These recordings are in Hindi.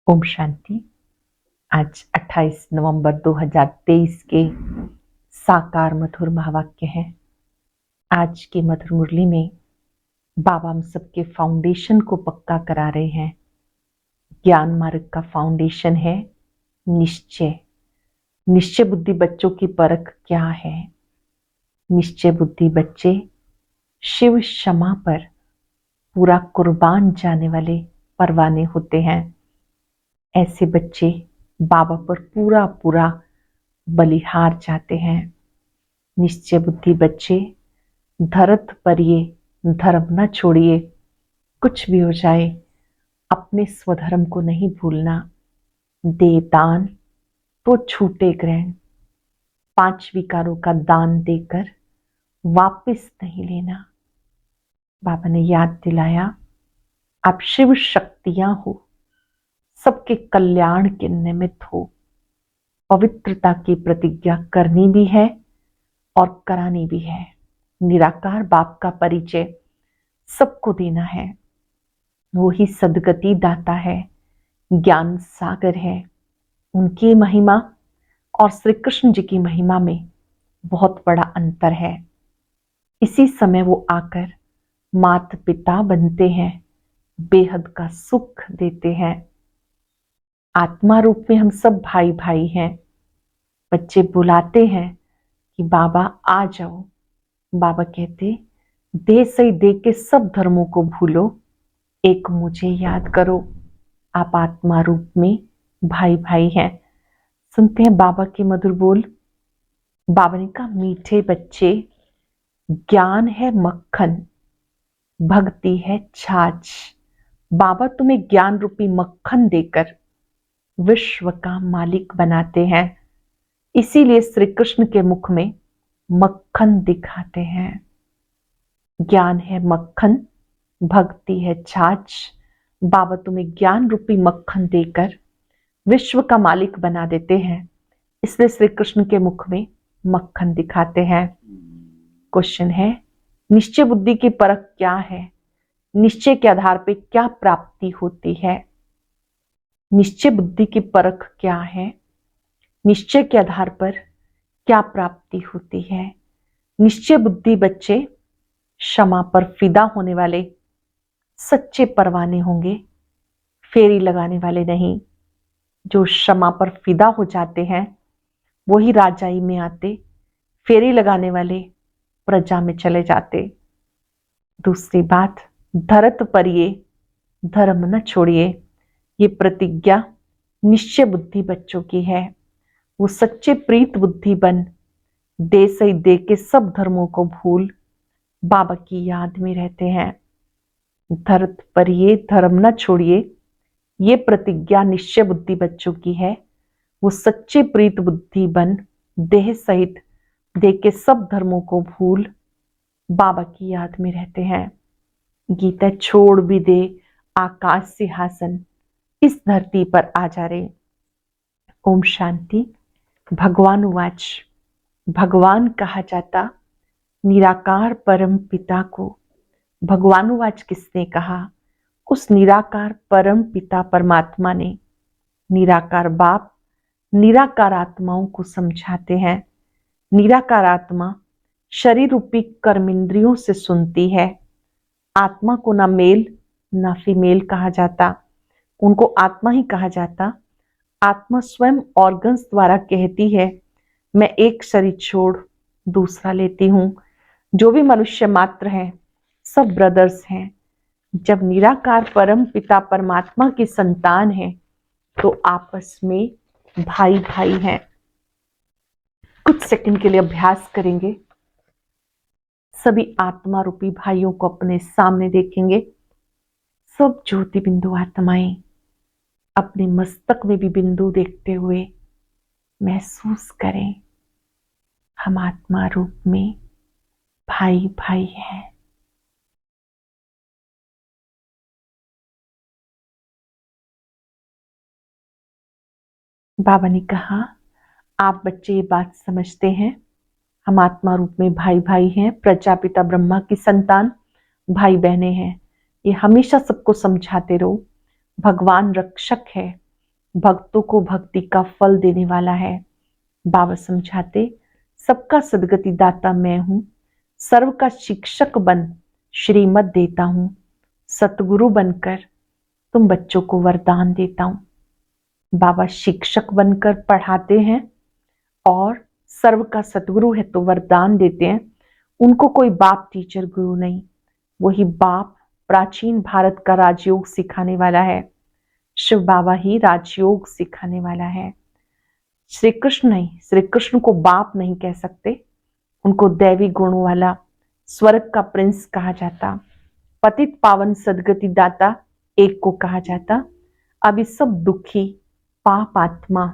ओम शांति। आज 28 नवंबर 2023 के साकार मधुर महावाक्य हैं। आज की मधुर मुरली में बाबा हम सबके फाउंडेशन को पक्का करा रहे हैं। ज्ञान मार्ग का फाउंडेशन है निश्चय। निश्चय बुद्धि बच्चों की परख क्या है? निश्चय बुद्धि बच्चे शिव क्षमा पर पूरा कुर्बान जाने वाले परवाने होते हैं। ऐसे बच्चे बाबा पर पूरा पूरा बलिहार जाते हैं। निश्चय बुद्धि बच्चे धरत पर ये धर्म न छोड़िए, कुछ भी हो जाए अपने स्वधर्म को नहीं भूलना। दे दान तो छूटे ग्रहण, 5 विकारों का दान देकर वापस नहीं लेना। बाबा ने याद दिलाया, आप शिव शक्तियां हो, सबके कल्याण के निमित्त हो। पवित्रता की प्रतिज्ञा करनी भी है और करानी भी है। निराकार बाप का परिचय सबको देना है। वो ही सदगति दाता है, ज्ञान सागर है। उनकी महिमा और श्री कृष्ण जी की महिमा में बहुत बड़ा अंतर है। इसी समय वो आकर माता पिता बनते हैं, बेहद का सुख देते हैं। आत्मा रूप में हम सब भाई भाई हैं। बच्चे बुलाते हैं कि बाबा आ जाओ। बाबा कहते, दे सही दे के सब धर्मों को भूलो, एक मुझे याद करो। आप आत्मा रूप में भाई भाई हैं। सुनते हैं बाबा के मधुर बोल। बाबा ने कहा, मीठे बच्चे, ज्ञान है मक्खन, भक्ति है छाछ। बाबा तुम्हें ज्ञान रूपी मक्खन देकर विश्व का मालिक बनाते हैं। इसीलिए श्री कृष्ण के मुख में मक्खन दिखाते हैं। ज्ञान है मक्खन, भक्ति है छाछ। बाबा तुम्हें ज्ञान रूपी मक्खन देकर विश्व का मालिक बना देते हैं। इसलिए श्री कृष्ण के मुख में मक्खन दिखाते हैं। क्वेश्चन है, निश्चय बुद्धि की परख क्या है? निश्चय के आधार पे क्या प्राप्ति होती है? निश्चय बुद्धि की परख क्या है? निश्चय के आधार पर क्या प्राप्ति होती है? निश्चय बुद्धि बच्चे क्षमा पर फिदा होने वाले सच्चे परवाने होंगे, फेरी लगाने वाले नहीं। जो क्षमा पर फिदा हो जाते हैं वही राजाई में आते, फेरी लगाने वाले प्रजा में चले जाते। दूसरी बात, धरत पर ये धर्म न छोड़िए, ये प्रतिज्ञा निश्चय बुद्धि बच्चों की है। वो सच्चे प्रीत बुद्धि बन दे सही दे के सब धर्मों को भूल बाबा की याद में रहते हैं। धरत पर ये धर्म न छोड़िए, ये प्रतिज्ञा निश्चय बुद्धि बच्चों की है। वो सच्चे प्रीत बुद्धि बन देह सहित दे के सब धर्मों को भूल बाबा की याद में रहते हैं। गीता छोड़ भी दे आकाश सिंहासन, इस धरती पर आ जा रे। ओम शांति। भगवान उवाच, भगवान कहा जाता निराकार परम पिता को। भगवान उवाच किसने कहा? उस निराकार परम पिता परमात्मा ने। निराकार बाप निराकार आत्माओं को समझाते हैं। निराकार आत्मा शरीर रूपी कर्मेंद्रियों से सुनती है। आत्मा को ना मेल ना फीमेल कहा जाता, उनको आत्मा ही कहा जाता। आत्मा स्वयं ऑर्गन्स द्वारा कहती है, मैं एक शरीर छोड़ दूसरा लेती हूं। जो भी मनुष्य मात्र हैं सब ब्रदर्स हैं। जब निराकार परम पिता परमात्मा की संतान है तो आपस में भाई भाई हैं। कुछ सेकंड के लिए अभ्यास करेंगे। सभी आत्मा रूपी भाइयों को अपने सामने देखेंगे। सब ज्योति बिंदु आत्माएं अपने मस्तक में भी बिंदु देखते हुए महसूस करें, हम आत्मा रूप में भाई भाई हैं। बाबा ने कहा, आप बच्चे ये बात समझते हैं, हम आत्मा रूप में भाई भाई हैं। प्रजापिता ब्रह्मा की संतान भाई बहनें हैं। ये हमेशा सबको समझाते रहो। भगवान रक्षक है, भक्तों को भक्ति का फल देने वाला है। बाबा समझाते, सबका सदगति दाता मैं हूं, सर्व का शिक्षक बन श्रीमत देता हूं, सतगुरु बनकर तुम बच्चों को वरदान देता हूं। बाबा शिक्षक बनकर पढ़ाते हैं और सर्व का सतगुरु है तो वरदान देते हैं। उनको कोई बाप टीचर गुरु नहीं, वही बाप प्राचीन भारत का राजयोग सिखाने वाला है। शिव बाबा ही राजयोग सिखाने वाला है, श्री कृष्ण नहीं। श्री कृष्ण को बाप नहीं कह सकते, उनको दैवी गुणों वाला स्वर्ग का प्रिंस कहा जाता, पतित पावन सदगति दाता एक को कहा जाता। अभी सब दुखी पाप आत्मा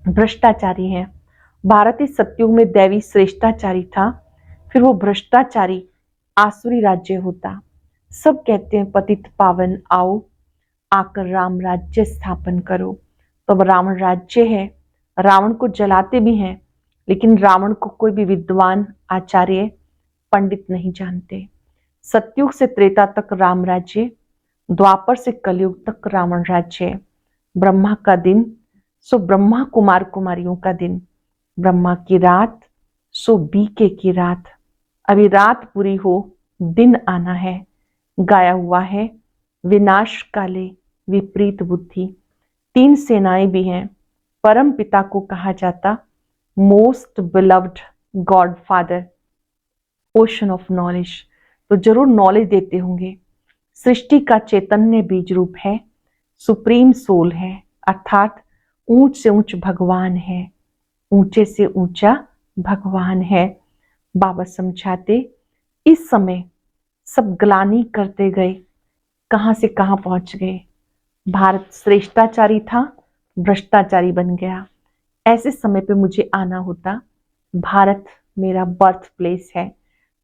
भ्रष्टाचारी हैं। भारतीय सत्युग में दैवी श्रेष्ठाचारी था, फिर वो भ्रष्टाचारी आसुरी राज्य होता। सब कहते हैं पतित पावन आओ, आकर राम राज्य स्थापन करो। तो अब रावण राज्य है, रावण को जलाते भी हैं, लेकिन रावण को कोई भी विद्वान आचार्य पंडित नहीं जानते। सतयुग से त्रेता तक राम राज्य, द्वापर से कलयुग तक रावण राज्य। ब्रह्मा का दिन सो ब्रह्मा कुमार कुमारियों का दिन, ब्रह्मा की रात सो बीके की रात। अभी रात पूरी हो, दिन आना है। गाया हुआ है विनाश काले विपरीत बुद्धि। 3 सेनाएं भी हैं। परम पिता को कहा जाता most beloved God father, ocean of knowledge, तो जरूर नॉलेज देते होंगे। सृष्टि का चैतन्य बीज रूप है, सुप्रीम सोल है, अर्थात ऊंच से ऊंच भगवान है, ऊंचे से ऊंचा भगवान है। बाबा समझाते, इस समय सब ग्लानि करते गए, कहां से कहां पहुंच गए। भारत श्रेष्ठाचारी था, भ्रष्टाचारी बन गया। ऐसे समय पे मुझे आना होता। भारत मेरा बर्थ प्लेस है,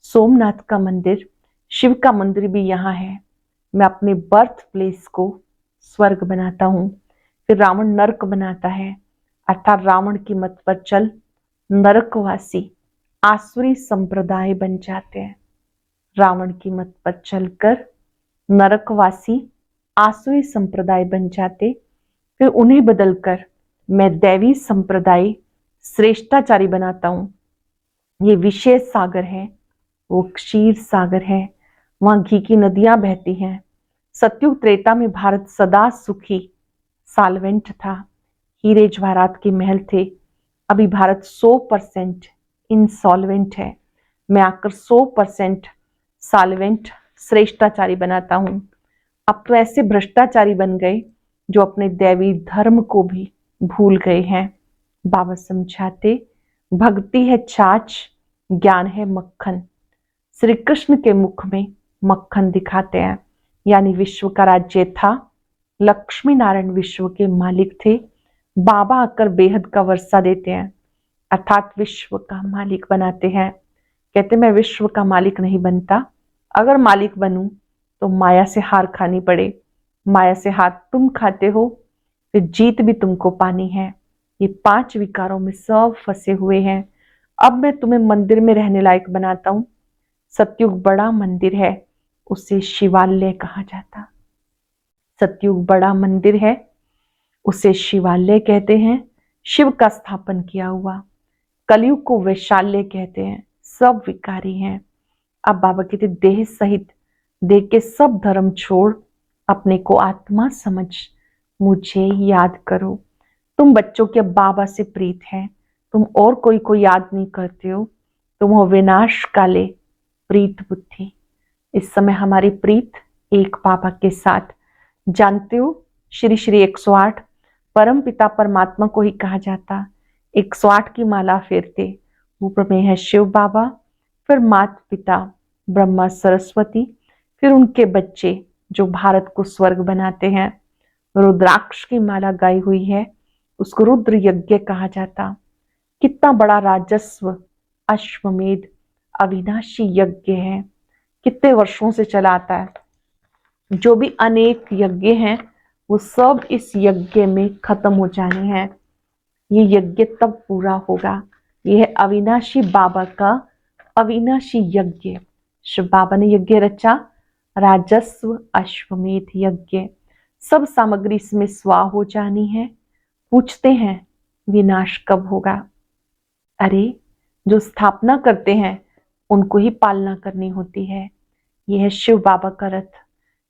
सोमनाथ का मंदिर, शिव का मंदिर भी यहाँ है। मैं अपने बर्थ प्लेस को स्वर्ग बनाता हूँ। फिर रावण नरक बनाता है, अर्थात रावण की मत पर चल नरकवासी आसुरी संप्रदाय बन जाते हैं। रावण की मत पर चलकर नरकवासी आसुरी संप्रदाय बन जाते, फिर उन्हें बदलकर मैं दैवी संप्रदाय श्रेष्ठाचारी बनाता हूं। ये विशेष सागर है, वो क्षीर सागर है, वहां घी की नदियां बहती हैं। सतयुग त्रेता में भारत सदा सुखी साल्वेंट था, हीरे जवाहरात के महल थे। अभी भारत 100% इंसॉल्वेंट है। मैं आकर 100% साल्वेंट श्रेष्ठाचारी बनाता हूं। अब तो ऐसे भ्रष्टाचारी बन गए जो अपने दैवी धर्म को भी भूल गए हैं। बाबा समझाते, भक्ति है छाछ, ज्ञान है मक्खन। श्री कृष्ण के मुख में मक्खन दिखाते हैं, यानी विश्व का राज्य था। लक्ष्मी नारायण विश्व के मालिक थे। बाबा आकर बेहद का वर्षा देते हैं, अर्थात विश्व का मालिक बनाते हैं। कहते मैं विश्व का मालिक नहीं बनता, अगर मालिक बनूं तो माया से हार खानी पड़े। माया से हार तुम खाते हो, फिर जीत भी तुमको पानी है। ये 5 विकारों में सब फंसे हुए हैं। अब मैं तुम्हें मंदिर में रहने लायक बनाता हूं। सतयुग बड़ा मंदिर है, उसे शिवालय कहा जाता। सतयुग बड़ा मंदिर है, उसे शिवालय कहते हैं, शिव का स्थापन किया हुआ। कलयुग को वैशाल्य कहते हैं, सब विकारी हैं। अब बाबा कहते देह सहित देह के सब धर्म छोड़ अपने को आत्मा समझ मुझे याद करो। तुम बच्चों के बाबा से प्रीत है, तुम और कोई को याद नहीं करते हो, तुम हो विनाश काले प्रीत बुद्धि। इस समय हमारी प्रीत एक बाबा के साथ। जानते हो श्री श्री 108 परम पिता परमात्मा को ही कहा जाता। 108 की माला फेरते, ऊपर में है शिव बाबा, फिर माता पिता ब्रह्मा सरस्वती, फिर उनके बच्चे जो भारत को स्वर्ग बनाते हैं। रुद्राक्ष की माला गाई हुई है, उसको रुद्र यज्ञ कहा जाता। कितना बड़ा राजस्व अश्वमेध अविनाशी यज्ञ है, कितने वर्षों से चला आता है। जो भी अनेक यज्ञ हैं वो सब इस यज्ञ में खत्म हो जाने हैं। ये यज्ञ तब पूरा होगा। यह है अविनाशी बाबा का अविनाशी यज्ञ। शिव बाबा ने यज्ञ रचा, राजस्व अश्वमेध यज्ञ। सब सामग्री इसमें स्वाह हो जानी है। पूछते हैं विनाश कब होगा? अरे, जो स्थापना करते हैं उनको ही पालना करनी होती है। यह है शिव बाबा का रथ।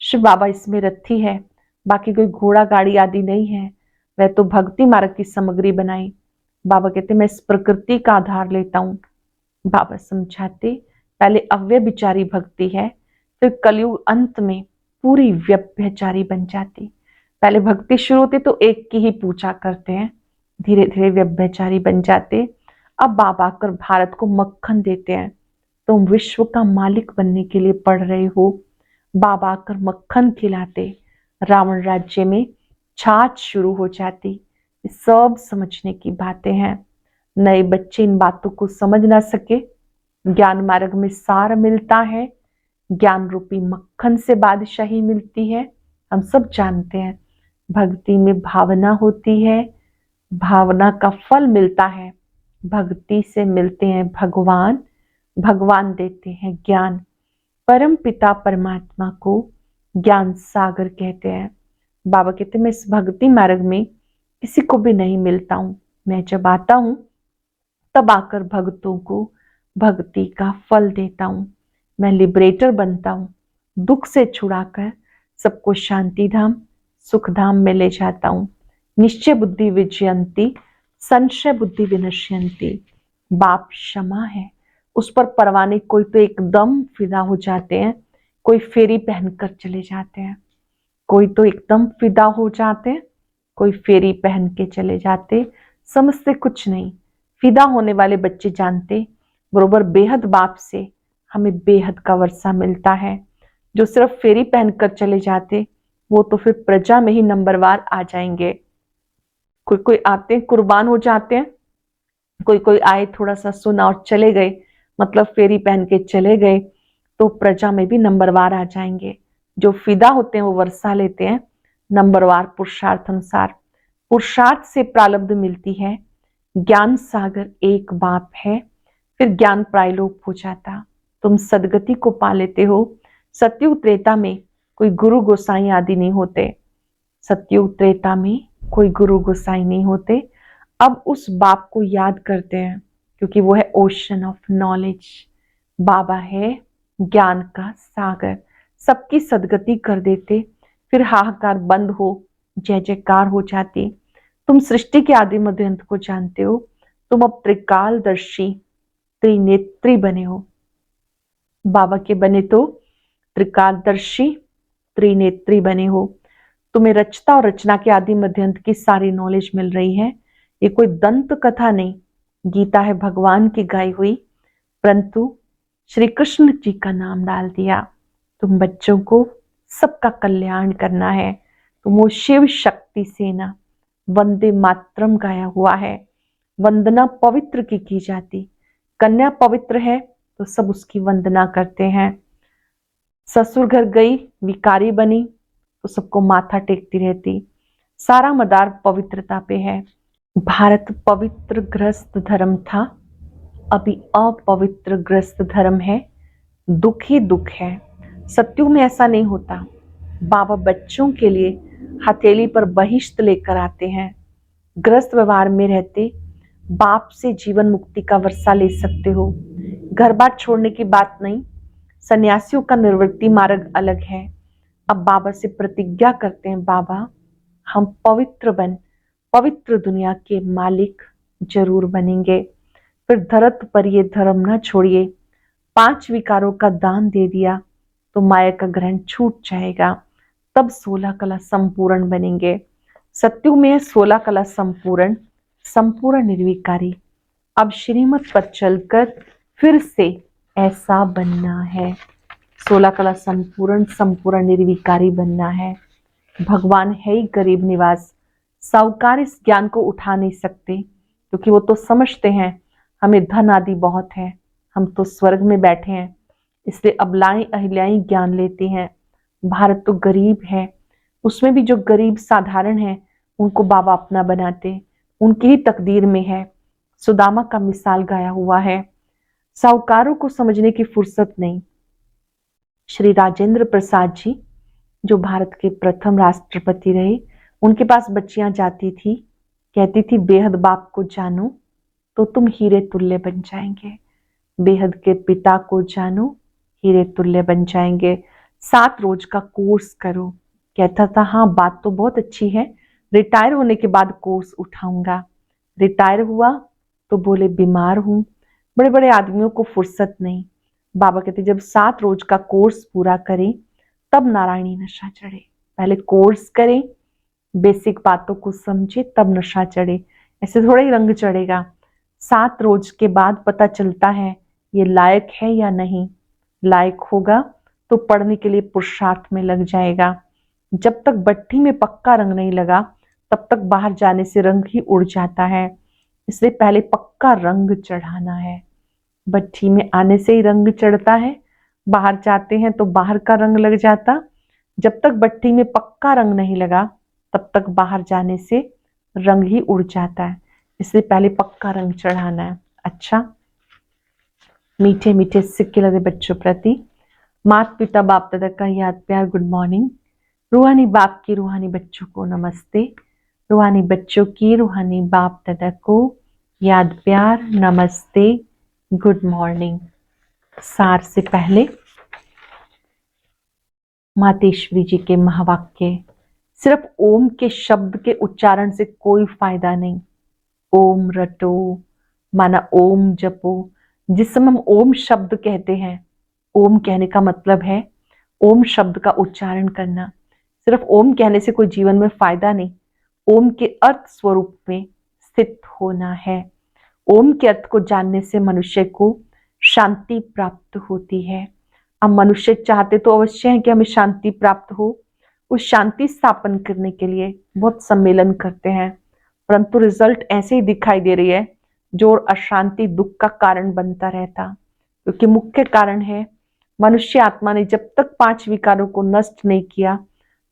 शिव बाबा इसमें रथी है, बाकी कोई घोड़ा गाड़ी आदि नहीं है। वह तो भक्ति मार्ग की सामग्री बनाई। बाबा कहते मैं इस प्रकृति का आधार लेता हूँ। बाबा समझाते पहले अव्यभिचारी भक्ति है, फिर कलयुग अंत में पूरी व्यभिचारी बन जाती। पहले भक्ति शुरू होती तो एक की ही पूजा करते हैं, धीरे धीरे व्यभिचारी बन जाते। अब बाबा आकर भारत को मक्खन देते हैं। तुम विश्व का मालिक बनने के लिए पढ़ रहे हो। बाबा आकर मक्खन खिलाते, रावण राज्य में छाछ शुरू हो जाती। ये सब समझने की बातें हैं। नए बच्चे इन बातों को समझ ना सके। ज्ञान मार्ग में सार मिलता है, ज्ञान रूपी मक्खन से बादशाही मिलती है। हम सब जानते हैं भक्ति में भावना होती है, भावना का फल मिलता है। भक्ति से मिलते हैं भगवान, भगवान देते हैं ज्ञान। परम पिता परमात्मा को ज्ञान सागर कहते हैं। बाबा कहते मैं इस भक्ति मार्ग में किसी को भी नहीं मिलता हूं। मैं जब आता हूं तब आकर भक्तों को भक्ति का फल देता हूं। मैं लिबरेटर बनता हूं, दुख से छुड़ाकर सबको शांति धाम सुख धाम में ले जाता हूं। निश्चय बुद्धि विजयंती, संशय बुद्धि विनश्यंती। बाप क्षमा है, उस पर परवाने कोई तो एकदम फिदा हो जाते हैं, कोई फेरी पहनकर चले जाते हैं। कोई तो एकदम फिदा हो जाते हैं, कोई फेरी पहन के चले जाते, समझते कुछ नहीं। फिदा होने वाले बच्चे जानते बरोबर बेहद बाप से हमें बेहद का वर्षा मिलता है। जो सिर्फ फेरी पहनकर चले जाते वो तो फिर प्रजा में ही नंबरवार आ जाएंगे। कोई कोई आते हैं कुर्बान हो जाते हैं, कोई कोई आए थोड़ा सा सुना और चले गए, मतलब फेरी पहन के चले गए, तो प्रजा में भी नंबरवार आ जाएंगे। जो फिदा होते हैं वो वर्षा लेते हैं नंबरवार पुरुषार्थ अनुसार। पुरुषार्थ से प्रारब्ध मिलती है। ज्ञान सागर एक बाप है, फिर ज्ञान प्रायलोक हो जाता। तुम सदगति को पा लेते हो। सतयुग त्रेता में कोई गुरु गोसाई आदि नहीं होते। सतयुग त्रेता में कोई गुरु गोसाई नहीं होते। अब उस बाप को याद करते हैं क्योंकि वो है ओशन ऑफ नॉलेज। बाबा है ज्ञान का सागर, सबकी सदगति कर देते। फिर हाहाकार बंद हो, जय जयकार हो जाती। तुम सृष्टि के आदि मध्य अंत को जानते हो। तुम अब त्रिकालदर्शी त्रिनेत्री बने हो। बाबा के बने तो त्रिकालदर्शी त्रिनेत्री बने हो। तुम्हें रचता और रचना के आदि मध्यंत की सारी नॉलेज मिल रही है। ये कोई दंत कथा नहीं, गीता है भगवान की गाई हुई, परंतु श्री कृष्ण जी का नाम डाल दिया। तुम बच्चों को सबका कल्याण करना है। तुम वो शिव शक्ति सेना, वंदे मातरम गाया हुआ है। वंदना पवित्र की जाती। कन्या पवित्र है तो सब उसकी वंदना करते हैं। ससुर घर गई विकारी बनी तो सबको माथा टेकती रहती। सारा मदार पवित्रता पे है। भारत पवित्र ग्रस्त धर्म था, अभी अपवित्र ग्रस्त धर्म है। दुख ही दुख है। सत्युग में ऐसा नहीं होता। बाबा बच्चों के लिए हथेली पर बहिष्त लेकर आते हैं। ग्रस्त व्यवहार में रहते बाप से जीवन मुक्ति का वर्षा ले सकते हो। घर बार छोड़ने की बात नहीं। सन्यासियों का निवृत्ति मार्ग अलग है। अब बाबा से प्रतिज्ञा करते हैं, बाबा हम पवित्र बन पवित्र दुनिया के मालिक जरूर बनेंगे। फिर धरत पर ये धर्म न छोड़िए। 5 विकारों का दान दे दिया तो माया का ग्रहण छूट जाएगा। तब 16 कला संपूर्ण बनेंगे। सत्युग में 16 कला संपूर्ण, संपूर्ण निर्विकारी। अब श्रीमत पर चलकर फिर से ऐसा बनना है। 16 कला संपूर्ण, संपूर्ण निर्विकारी बनना है। भगवान है ही गरीब निवास। साहूकार इस ज्ञान को उठा नहीं सकते क्योंकि वो तो समझते हैं हमें धन आदि बहुत है, हम तो स्वर्ग में बैठे हैं, इसलिए अबलाएं अहिल्याएं ज्ञान लेते हैं। भारत तो गरीब है, उसमें भी जो गरीब साधारण है उनको बाबा अपना बनाते, उनकी ही तकदीर में है। सुदामा का मिसाल गाया हुआ है। साहूकारों को समझने की फुर्सत नहीं। श्री राजेंद्र प्रसाद जी जो भारत के प्रथम राष्ट्रपति रहे, उनके पास बच्चियां जाती थी, कहती थी बेहद बाप को जानो तो तुम हीरे तुल्य बन जाएंगे, बेहद के पिता को जानो हीरे तुल्य बन जाएंगे, 7 रोज का कोर्स करो। कहता था हाँ बात तो बहुत अच्छी है, रिटायर होने के बाद कोर्स उठाऊंगा। रिटायर हुआ तो बोले बीमार हूं, बड़े बड़े आदमियों को फुर्सत नहीं। बाबा कहते जब 7 रोज का कोर्स पूरा करें तब नारायणी नशा चढ़े। पहले कोर्स करें, बेसिक बातों को समझे तब नशा चढ़े, ऐसे थोड़ा ही रंग चढ़ेगा। 7 रोज के बाद पता चलता है ये लायक है या नहीं। लायक होगा तो पढ़ने के लिए पुरुषार्थ में लग जाएगा। जब तक भट्ठी में पक्का रंग नहीं लगा तब तक बाहर जाने से रंग ही उड़ जाता है, इसलिए पहले पक्का रंग चढ़ाना है। भट्ठी में आने से ही रंग चढ़ता है, बाहर जाते हैं तो बाहर का रंग लग जाता। जब तक भट्ठी में पक्का रंग नहीं लगा तब तक बाहर जाने से रंग ही उड़ जाता है, इसलिए पहले पक्का रंग चढ़ाना है। अच्छा, मीठे मीठे सिक्के लगे बच्चों प्रति माता पिता बाप दादा का याद प्यार गुड मॉर्निंग। रूहानी बाप की रूहानी बच्चों को नमस्ते, रूहानी बच्चों की रूहानी बाप दादा को याद प्यार नमस्ते गुड मॉर्निंग। सार से पहले मातेश्वरी जी के महावाक्य, सिर्फ ओम के शब्द के उच्चारण से कोई फायदा नहीं। ओम रटो माना ओम जपो। जिस समय हम ओम शब्द कहते हैं, ओम कहने का मतलब है ओम शब्द का उच्चारण करना। सिर्फ ओम कहने से कोई जीवन में फायदा नहीं, ओम के अर्थ स्वरूप में स्थित होना है। ओम के अर्थ को जानने से मनुष्य को शांति प्राप्त होती है। अब मनुष्य चाहते तो अवश्य है कि हमें शांति प्राप्त हो, उस शांति स्थापन करने के लिए बहुत सम्मेलन करते हैं, परंतु रिजल्ट ऐसे ही दिखाई दे रही है जो अशांति दुख का कारण बनता रहता। क्योंकि मुख्य कारण है मनुष्य आत्मा ने जब तक 5 विकारों को नष्ट नहीं किया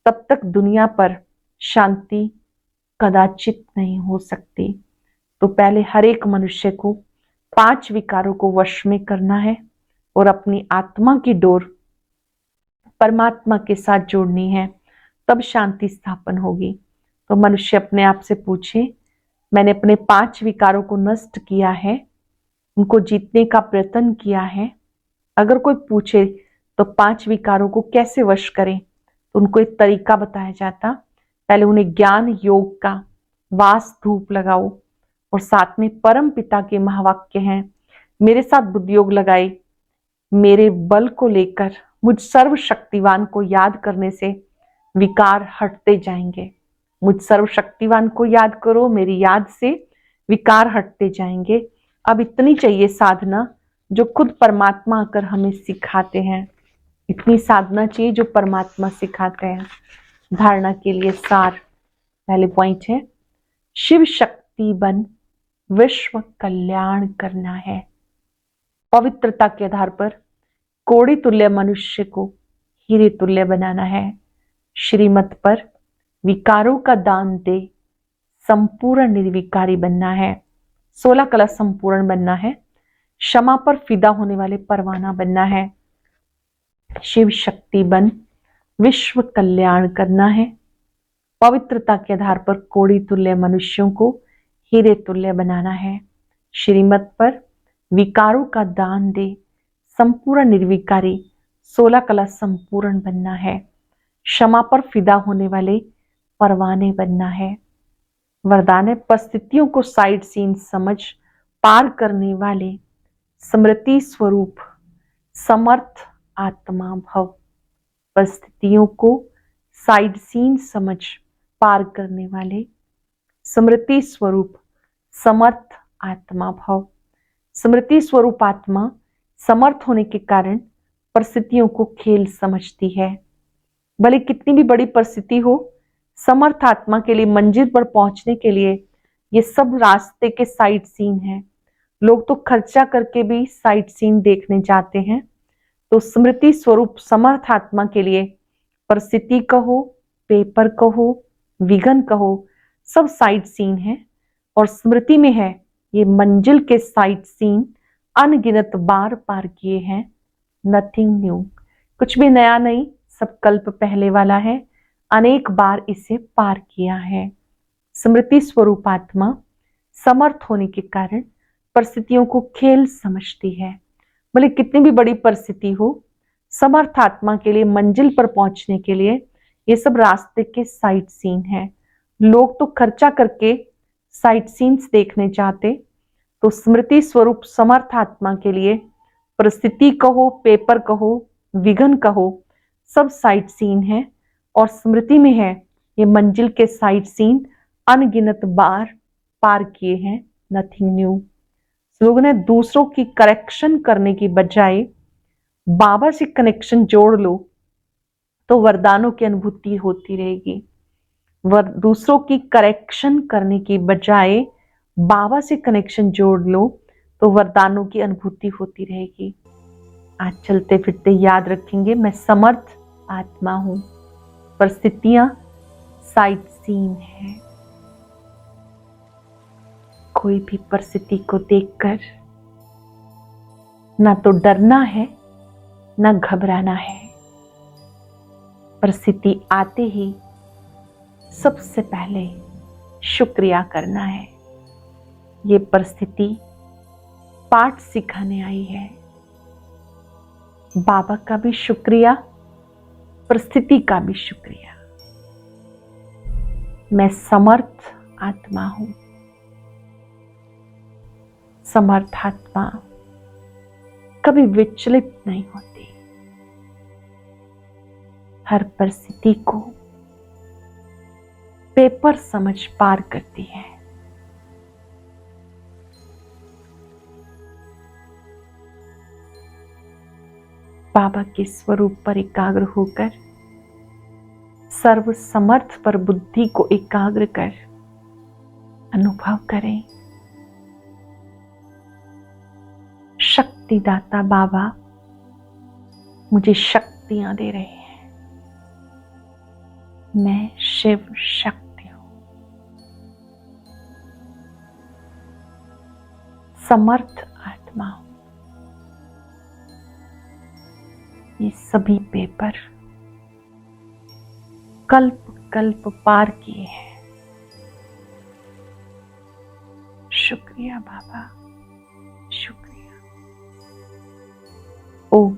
तब तक दुनिया पर शांति कदाचित नहीं हो सकती। तो पहले हर एक मनुष्य को 5 विकारों को वश में करना है और अपनी आत्मा की डोर परमात्मा के साथ जोड़नी है, तब शांति स्थापन होगी। तो मनुष्य अपने आप से पूछे, मैंने अपने 5 विकारों को नष्ट किया है, उनको जीतने का प्रयत्न किया है। अगर कोई पूछे तो 5 विकारों को कैसे वश करें, तो उनको एक तरीका बताया जाता। पहले उन्हें ज्ञान योग का वास धूप लगाओ और साथ में परम पिता के महावाक्य हैं, मेरे साथ बुद्धि योग लगाए, मेरे बल को लेकर मुझ सर्वशक्तिवान को याद करने से विकार हटते जाएंगे। मुझ सर्वशक्तिवान को याद करो, मेरी याद से विकार हटते जाएंगे। अब इतनी चाहिए साधना जो खुद परमात्मा आकर हमें सिखाते हैं, इतनी साधना चाहिए जो परमात्मा सिखाते हैं। धारणा के लिए सार, पहले पॉइंट है शिव शक्ति बन विश्व कल्याण करना है। पवित्रता के आधार पर कोड़ी तुल्य मनुष्य को हीरे तुल्य बनाना है। श्रीमत पर विकारों का दान दे संपूर्ण निर्विकारी बनना है। 16 कला संपूर्ण बनना है। क्षमा पर फिदा होने वाले परवाना बनना है। शिव शक्ति बन विश्व कल्याण करना है। पवित्रता के आधार पर कोड़ी तुल्य मनुष्यों को हीरे तुल्य बनाना है। श्रीमत पर विकारों का दान दे संपूर्ण निर्विकारी 16 कला संपूर्ण बनना है। क्षमा पर फिदा होने वाले परवाने बनना है। वरदान है परिस्थितियों को साइड सीन समझ पार करने वाले स्मृति स्वरूप समर्थ आत्मा भव। परिस्थितियों को साइड सीन समझ पार करने वाले स्मृति स्वरूप समर्थ आत्मा भव। स्मृति स्वरूप आत्मा समर्थ होने के कारण परिस्थितियों को खेल समझती है। भले कितनी भी बड़ी परिस्थिति हो, समर्थ आत्मा के लिए मंजिल पर पहुंचने के लिए ये सब रास्ते के साइड सीन है। लोग तो खर्चा करके भी साइड सीन देखने जाते हैं। तो स्मृति स्वरूप समर्थ आत्मा के लिए परिस्थिति कहो, पेपर कहो, विघन कहो, सब साइड सीन है। और स्मृति में है ये मंजिल के साइड सीन अनगिनत बार पार किए हैं। नथिंग न्यू, कुछ भी नया नहीं, सब कल्प पहले वाला है, अनेक बार इसे पार किया है। स्मृति स्वरूप आत्मा समर्थ होने के कारण परिस्थितियों को खेल समझती है। भले कितनी भी बड़ी परिस्थिति हो, समर्थ आत्मा के लिए मंजिल पर पहुंचने के लिए ये सब रास्ते के साइट सीन है। लोग तो खर्चा करके साइट सीन्स देखने चाहते, तो स्मृति स्वरूप समर्थ आत्मा के लिए परिस्थिति कहो, पेपर कहो, विघ्न कहो, सब साइट सीन है। और स्मृति में है ये मंजिल के साइट सीन अनगिनत बार पार किए हैं, नथिंग न्यू। लोगों ने दूसरों की करेक्शन करने की बजाय बाबा से कनेक्शन जोड़ लो तो वरदानों की अनुभूति होती रहेगी। दूसरों की करेक्शन करने की बजाय बाबा से कनेक्शन जोड़ लो तो वरदानों की अनुभूति होती रहेगी। आज चलते फिरते याद रखेंगे, मैं समर्थ आत्मा हूं, परिस्थितियां साइट सीन है। कोई भी परिस्थिति को देखकर ना तो डरना है ना घबराना है। परिस्थिति आते ही सबसे पहले शुक्रिया करना है। ये परिस्थिति पाठ सिखाने आई है। बाबा का भी शुक्रिया, परिस्थिति का भी शुक्रिया। मैं समर्थ आत्मा हूं। समर्थ आत्मा कभी विचलित नहीं होती। हर परिस्थिति को पेपर समझ पार करती है। बाबा के स्वरूप पर एकाग्र होकर सर्व समर्थ पर बुद्धि को एकाग्र कर अनुभव करें। शक्तिदाता बाबा मुझे शक्तियां दे रहे हैं। मैं शिव शक्ति हूं। समर्थ आत्मा हूं। ये सभी पेपर कल्प कल्प पार किए हैं। शुक्रिया बाबा, शुक्रिया। ओम